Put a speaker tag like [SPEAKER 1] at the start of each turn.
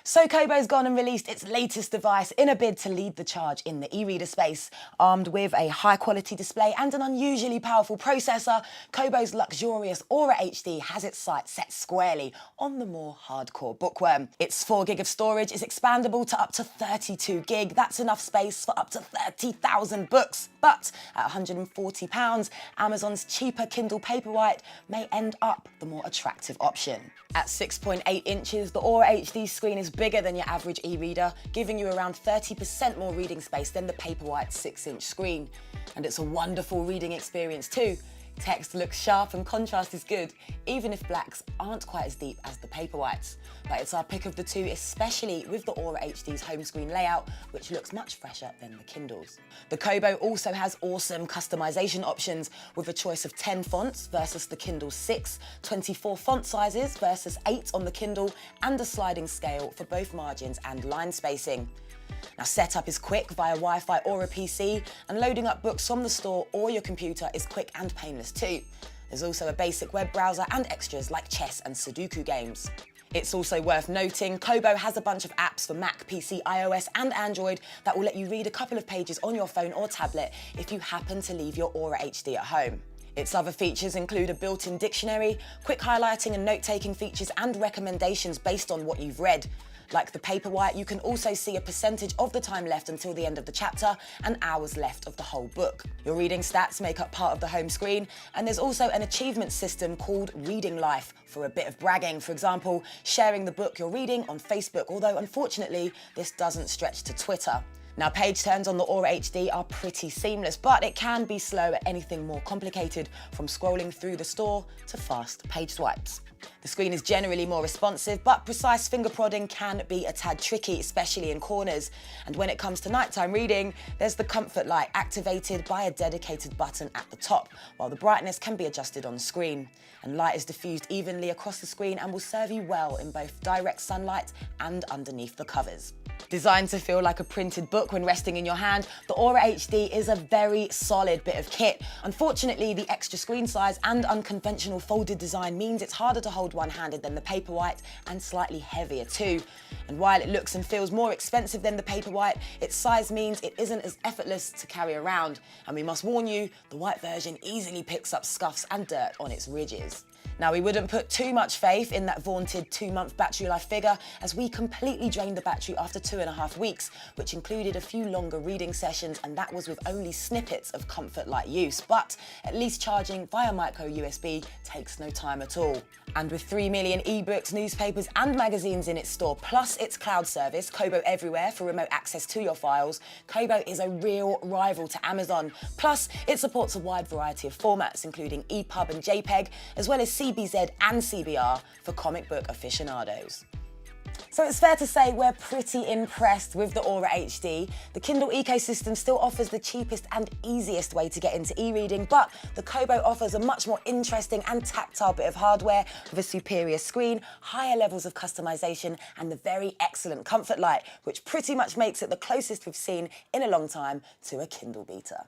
[SPEAKER 1] So Kobo's gone and released its latest device in a bid to lead the charge in the e-reader space. Armed with a high-quality display and an unusually powerful processor, Kobo's luxurious Aura HD has its sights set squarely on the more hardcore bookworm. Its 4 gig of storage is expandable to up to 32 gig. That's enough space for up to 30,000 books. But at £140, Amazon's cheaper Kindle Paperwhite may end up the more attractive option. At 6.8 inches, the Aura HD screen is bigger than your average e-reader, giving you around 30% more reading space than the Paperwhite's 6-inch screen. And it's a wonderful reading experience too. Text looks sharp and contrast is good, even if blacks aren't quite as deep as the Paperwhites. But it's our pick of the two, especially with the Aura HD's home screen layout, which looks much fresher than the Kindle's. The Kobo also has awesome customization options, with a choice of 10 fonts versus the Kindle's 6, 24 font sizes versus 8 on the Kindle, and a sliding scale for both margins and line spacing. Now, setup is quick via Wi-Fi or a PC, and loading up books from the store or your computer is quick and painless too. There's also a basic web browser and extras like chess and Sudoku games. It's also worth noting, Kobo has a bunch of apps for Mac, PC, iOS and Android that will let you read a couple of pages on your phone or tablet if you happen to leave your Aura HD at home. Its other features include a built-in dictionary, quick highlighting and note-taking features and recommendations based on what you've read. Like the Paperwhite, you can also see a percentage of the time left until the end of the chapter and hours left of the whole book. Your reading stats make up part of the home screen, and there's also an achievement system called Reading Life for a bit of bragging. For example, sharing the book you're reading on Facebook, although unfortunately this doesn't stretch to Twitter. Now, page turns on the Aura HD are pretty seamless, but it can be slow at anything more complicated, from scrolling through the store to fast page swipes. The screen is generally more responsive, but precise finger prodding can be a tad tricky, especially in corners. And when it comes to nighttime reading, there's the comfort light activated by a dedicated button at the top, while the brightness can be adjusted on screen. And light is diffused evenly across the screen and will serve you well in both direct sunlight and underneath the covers. Designed to feel like a printed book when resting in your hand, the Aura HD is a very solid bit of kit. Unfortunately, the extra screen size and unconventional folded design means it's harder to hold one-handed than the Paperwhite and slightly heavier too. And while it looks and feels more expensive than the Paperwhite, its size means it isn't as effortless to carry around. And we must warn you, the white version easily picks up scuffs and dirt on its ridges. Now, we wouldn't put too much faith in that vaunted 2-month battery life figure, as we completely drained the battery after 2.5 weeks, which included a few longer reading sessions, and that was with only snippets of comfort light use. But at least charging via micro USB takes no time at all. And with 3 million ebooks, newspapers and magazines in its store, plus its cloud service, Kobo Everywhere, for remote access to your files, Kobo is a real rival to Amazon. Plus, it supports a wide variety of formats, including EPUB and JPEG, as well as CBZ and CBR for comic book aficionados. So it's fair to say we're pretty impressed with the Aura HD. The Kindle ecosystem still offers the cheapest and easiest way to get into e-reading, but the Kobo offers a much more interesting and tactile bit of hardware with a superior screen, higher levels of customization, and the very excellent comfort light, which pretty much makes it the closest we've seen in a long time to a Kindle Beta.